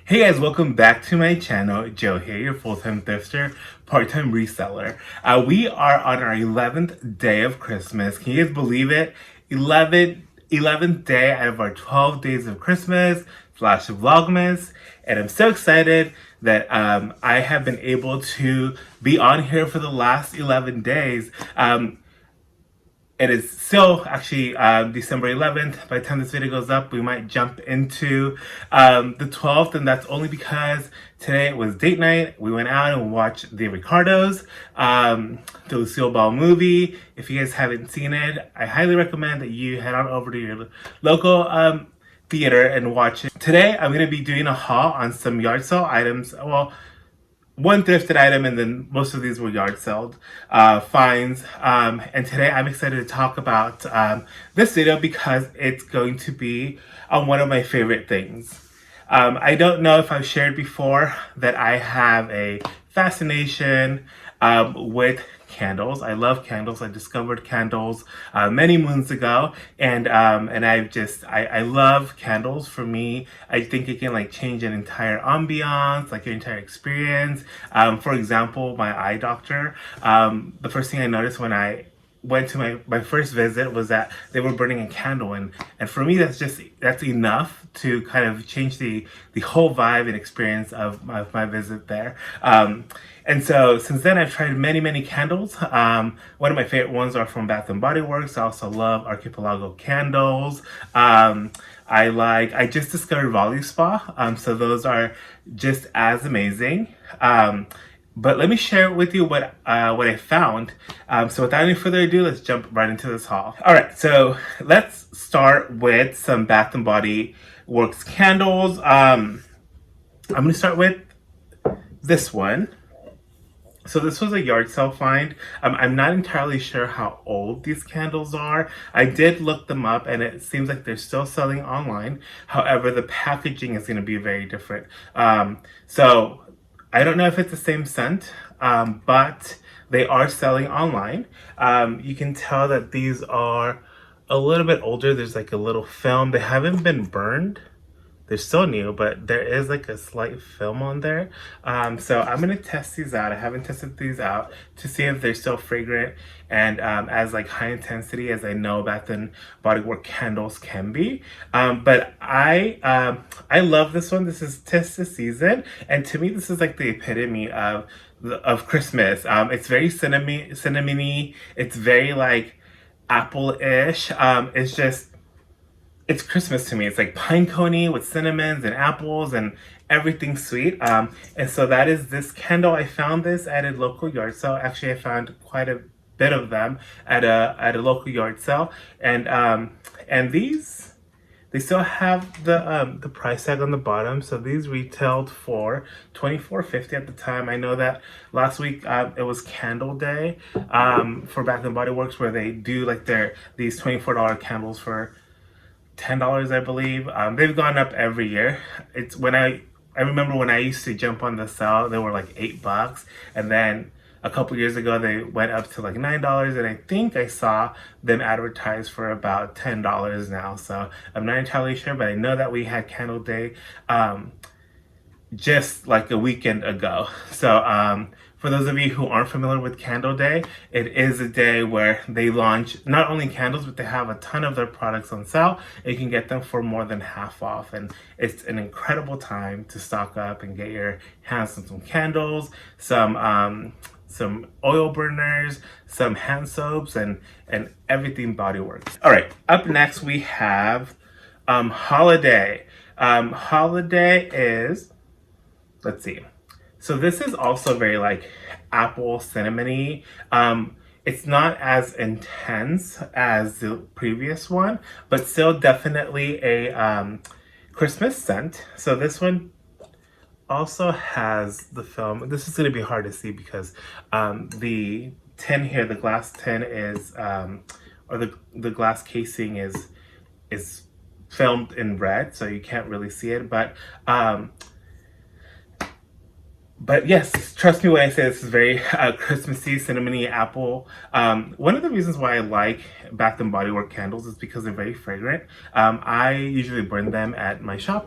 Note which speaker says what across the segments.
Speaker 1: Hey guys, welcome back to my channel. Joe here, your full-time thrifter, part-time reseller. We are on our 11th day of Christmas. Can you guys believe it? 11th day out of our 12 days of Christmas slash Vlogmas. And I'm so excited that I have been able to be on here for the last 11 days. It is still actually December 11th. By the time this video goes up, we might jump into the 12th, and that's only because today was date night. We went out and watched the Ricardos, the Lucille Ball movie. If you guys haven't seen it, I highly recommend that you head on over to your local theater and watch it. Today, I'm going to be doing a haul on some yard sale items. Well, one thrifted item, and then most of these were yard sold finds. And today I'm excited to talk about this video because it's going to be one of my favorite things. I don't know if I've shared before that I have a fascination with candles. I love candles. I discovered candles many moons ago, and I love candles. For me, I think it can like change an entire ambiance, like your entire experience. For example, my eye doctor, the first thing I noticed when I went to my first visit was that they were burning a candle, and for me that's enough to kind of change the whole vibe and experience of my visit there. And so since then I've tried many candles. One of my favorite ones are from Bath and Body Works. I also love Archipelago candles. I just discovered Volley Spa, so those are just as amazing. But let me share with you what I found. So without any further ado, let's jump right into this haul. All right, so let's start with some Bath and Body Works candles. I'm going to start with this one. So this was a yard sale find. I'm not entirely sure how old these candles are. I did look them up and it seems like they're still selling online. However, the packaging is going to be very different. So I don't know if it's the same scent, but they are selling online. You can tell that these are a little bit older. There's like a little film. They haven't been burned. They're still new, but there is like a slight film on there. So I'm going to test these out. I haven't tested these out to see if they're still fragrant and as like high intensity as I know Bath and Body Works candles can be. But I love this one. This is Tis the Season. And to me, this is like the epitome of Christmas. It's very cinnamony. It's very like apple-ish. It's Christmas to me. It's like pine coney with cinnamons and apples and everything sweet. And so that is this candle. I found this at a local yard sale. Actually, I found quite a bit of them at a local yard sale. And these, they still have the price tag on the bottom. So these retailed for $24.50 at the time. I know that last week it was Candle Day for Bath and Body Works, where they do like these $24 candles for $10, I believe. They've gone up every year. It's when I remember when I used to jump on the sale, they were like $8, and then a couple years ago they went up to like $9, and I think I saw them advertised for about $10 now. So I'm not entirely sure, but I know that we had Candle Day just like a weekend ago. So for those of you who aren't familiar with Candle Day, it is a day where they launch not only candles, but they have a ton of their products on sale. And you can get them for more than half off. And it's an incredible time to stock up and get your hands on some candles, some oil burners, some hand soaps, and everything Body Works. All right, up next we have Holiday. Holiday is, let's see. So this is also very like apple cinnamony. It's not as intense as the previous one, but still definitely a Christmas scent. So this one also has the film. This is going to be hard to see because the tin here, the glass tin is, or the glass casing is filmed in red, so you can't really see it. But yes, trust me when I say this is very Christmassy, cinnamony apple. One of the reasons why I like Bath and Body Works candles is because they're very fragrant. I usually burn them at my shop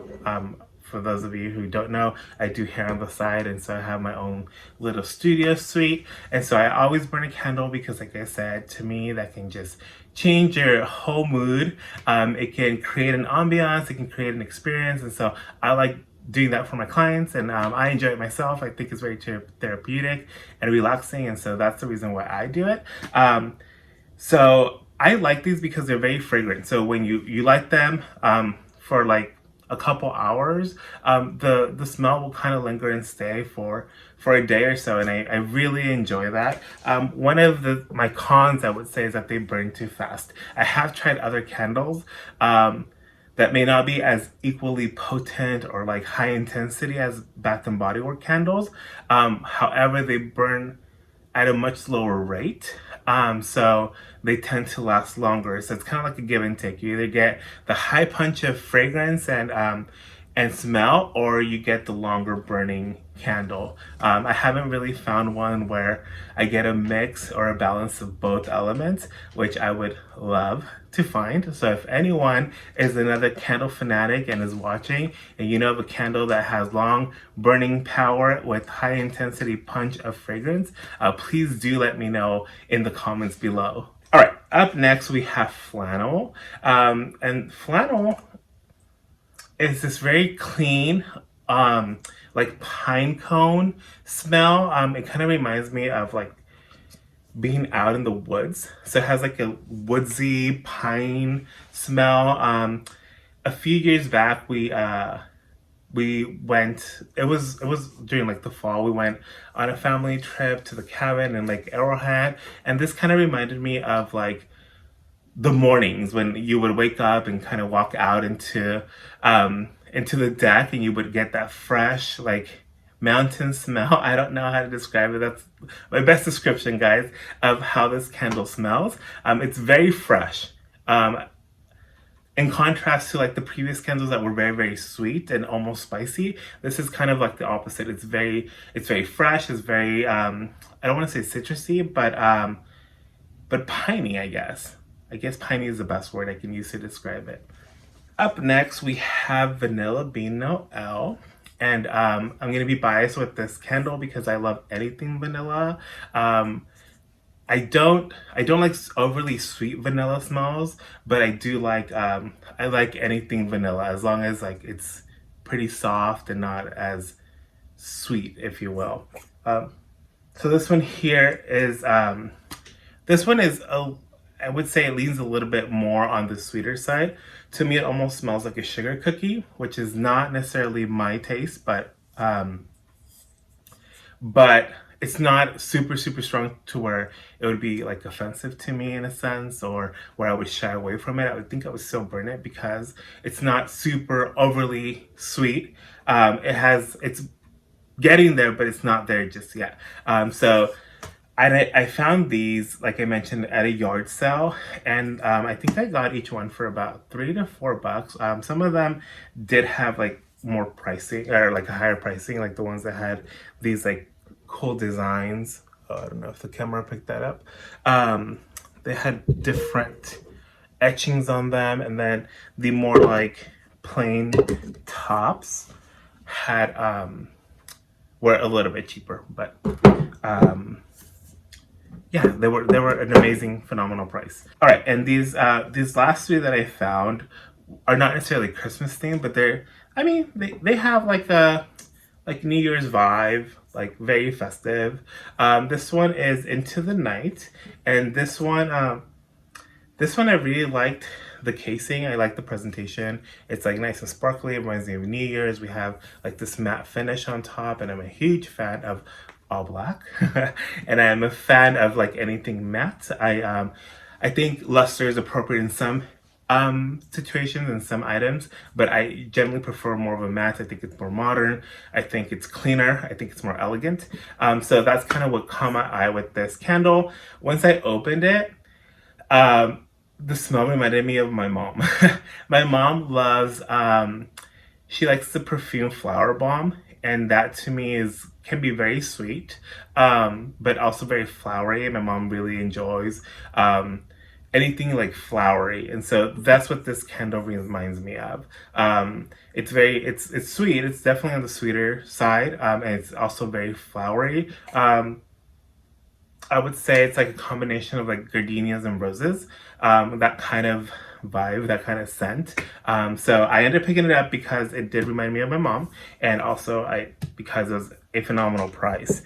Speaker 1: for those of you who don't know, I do hair on the side, and so I have my own little studio suite. And so I always burn a candle because, like I said, to me, that can just change your whole mood. It can create an ambiance, it can create an experience. And so I like doing that for my clients, and I enjoy it myself. I think it's very therapeutic and relaxing, and so that's the reason why I do it. So I like these because they're very fragrant. So when you light them for like a couple hours, the smell will kind of linger and stay for a day or so, and I really enjoy that. One of my cons, I would say, is that they burn too fast. I have tried other candles that may not be as equally potent or like high intensity as Bath and Body Works candles. However, they burn at a much slower rate. So they tend to last longer. So it's kind of like a give and take. You either get the high punch of fragrance and smell, or you get the longer burning candle. I haven't really found one where I get a mix or a balance of both elements, which I would love to find. So if anyone is another candle fanatic and is watching, and you know of a candle that has long burning power with high intensity punch of fragrance, please do let me know in the comments below. All right, up next we have Flannel. And Flannel is this very clean, like pine cone smell. It kind of reminds me of like being out in the woods. So it has like a woodsy pine smell. A few years back, we went. It was during like the fall. We went on a family trip to the cabin in like Arrowhead, and this kind of reminded me of like the mornings when you would wake up and kind of walk out into the deck, and you would get that fresh like mountain smell. I don't know how to describe it. That's my best description, guys, of how this candle smells. It's very fresh. In contrast to like the previous candles that were very, very sweet and almost spicy, this is kind of like the opposite. It's very fresh. It's very I don't want to say citrusy, but piney, I guess. I guess piney is the best word I can use to describe it. Up next, we have Vanilla Bean Noel. And I'm going to be biased with this candle because I love anything vanilla. I don't like overly sweet vanilla smells, but I do like, I like anything vanilla as long as like it's pretty soft and not as sweet, if you will. So this one here is, I would say it leans a little bit more on the sweeter side. To me, it almost smells like a sugar cookie, which is not necessarily my taste, but it's not super strong to where it would be like offensive to me in a sense, or where I would shy away from it. I would think I would still burn it because it's not super overly sweet. It's getting there, but it's not there just yet. So I found these, like I mentioned, at a yard sale, and I think I got each one for about $3 to $4. Some of them did have like more pricing, or like a higher pricing, like the ones that had these like cool designs. Oh, I don't know if the camera picked that up. They had different etchings on them, and then the more like plain tops had were a little bit cheaper, but yeah, they were an amazing, phenomenal price. All right, and these last three that I found are not necessarily Christmas themed, but they have like a New Year's vibe, like very festive. This one is Into the Night, and this one I really liked the casing. I like the presentation. It's like nice and sparkly. It reminds me of New Year's. We have like this matte finish on top, and I'm a huge fan of all black. And I'm a fan of like anything matte. I think luster is appropriate in some situations and some items, but I generally prefer more of a matte. I think it's more modern. I think it's cleaner. I think it's more elegant. So that's kind of what caught my eye with this candle. Once I opened it, the smell reminded me of my mom. My mom loves, she likes the perfume Flower Bomb, and that to me can be very sweet, but also very flowery. My mom really enjoys anything like flowery, and so that's what this candle reminds me of. It's sweet. It's definitely on the sweeter side, and it's also very flowery. I would say it's like a combination of like gardenias and roses, that kind of vibe, that kind of scent. So I ended up picking it up because it did remind me of my mom, and also because it was a phenomenal price.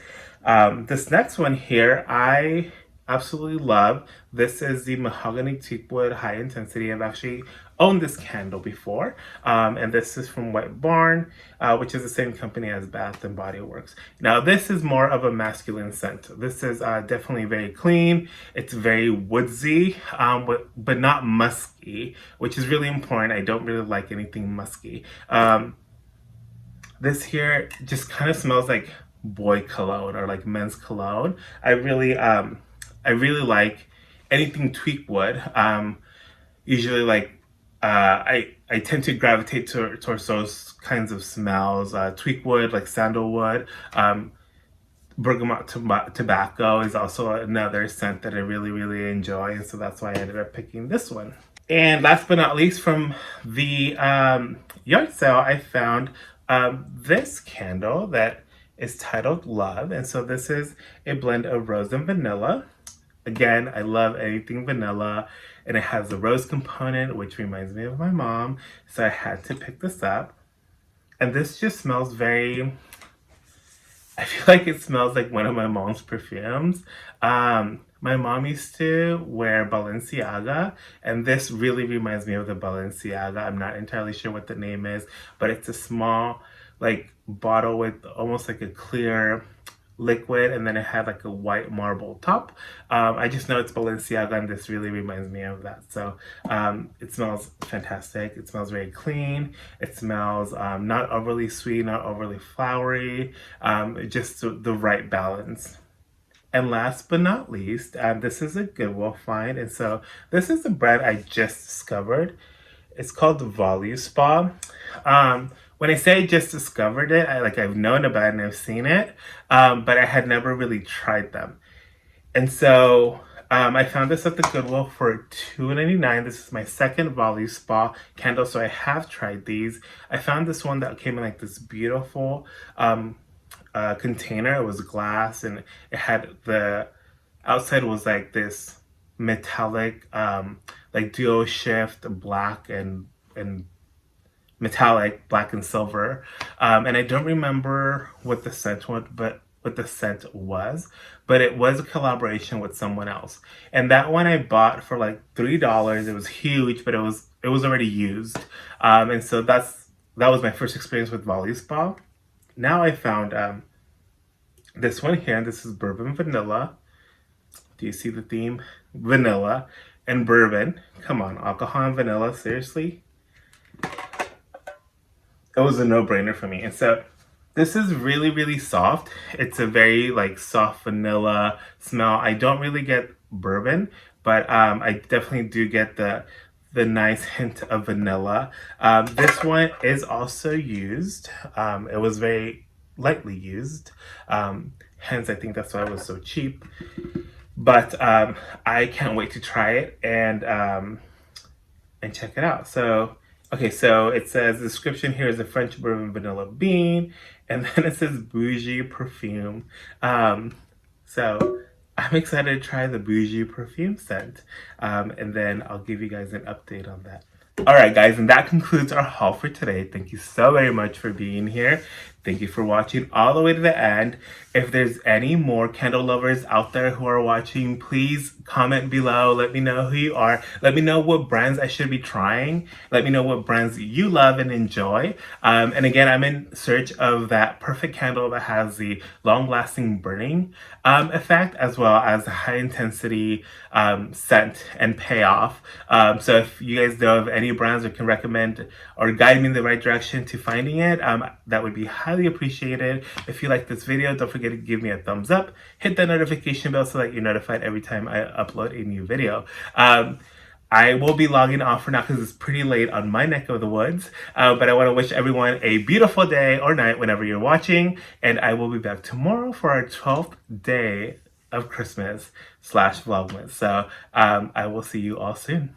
Speaker 1: This next one here, I absolutely love. This is the Mahogany Teakwood High Intensity. I've actually owned this candle before, and this is from White Barn, which is the same company as Bath and Body Works. Now, this is more of a masculine scent. This is definitely very clean. It's very woodsy, but not musky, which is really important. I don't really like anything musky. This here just kind of smells like boy cologne or like men's cologne. I really like anything tweakwood. Usually, like I tend to gravitate towards those kinds of smells. Tweakwood, like sandalwood. Bergamot tobacco is also another scent that I really enjoy, and so that's why I ended up picking this one. And last but not least, from the yard sale, I found this candle that is titled Love. And so this is a blend of rose and vanilla. Again, I love anything vanilla, and it has the rose component, which reminds me of my mom. So I had to pick this up. And this just smells very, I feel like it smells like one of my mom's perfumes. My mom used to wear Balenciaga, and this really reminds me of the Balenciaga. I'm not entirely sure what the name is, but it's a small, like, bottle with almost like a clear liquid, and then it had like a white marble top. I just know it's Balenciaga, and this really reminds me of that. So it smells fantastic. It smells very clean. It smells not overly sweet, not overly flowery, just the right balance. And last but not least, this is a Goodwill find. And so this is a brand I just discovered. It's called the Volume Spa. When I say I just discovered it, I've known about it and I've seen it, but I had never really tried them. And so I found this at the Goodwill for $2.99. This is my second Volume Spa candle, so I have tried these. I found this one that came in like this beautiful container. It was glass, and it had the outside was like this metallic, like dual shift black and metallic black and silver. And I don't remember what the scent was, but it was a collaboration with someone else. And that one I bought for like $3. It was huge, but it was already used. And so that was my first experience with Volume Spa. Now I found this one here. This is bourbon vanilla. Do you see the theme? Vanilla and bourbon. Come on, alcohol and vanilla, seriously? It was a no-brainer for me. And so this is really soft. It's a very like soft vanilla smell. I don't really get bourbon, but I definitely do get the nice hint of vanilla. This one is also used. It was very lightly used. Hence, I think that's why it was so cheap. But I can't wait to try it and check it out. So, okay, so it says the description here is a French bourbon vanilla bean, and then it says bougie perfume. So I'm excited to try the bougie perfume scent, and then I'll give you guys an update on that. All right, guys, and that concludes our haul for today. Thank you so very much for being here. Thank you for watching all the way to the end. If there's any more candle lovers out there who are watching, please comment below. Let me know who you are. Let me know what brands I should be trying. Let me know what brands you love and enjoy. And again, I'm in search of that perfect candle that has the long-lasting burning effect, as well as the high-intensity scent and payoff. So if you guys know of any brands or can recommend or guide me in the right direction to finding it, that would be highly appreciated. If you like this video, don't forget to give me a thumbs up. Hit that notification bell so that you're notified every time I upload a new video. I will be logging off for now because it's pretty late on my neck of the woods. But I want to wish everyone a beautiful day or night whenever you're watching. And I will be back tomorrow for our 12th day of Christmas / Vlogmas. So I will see you all soon.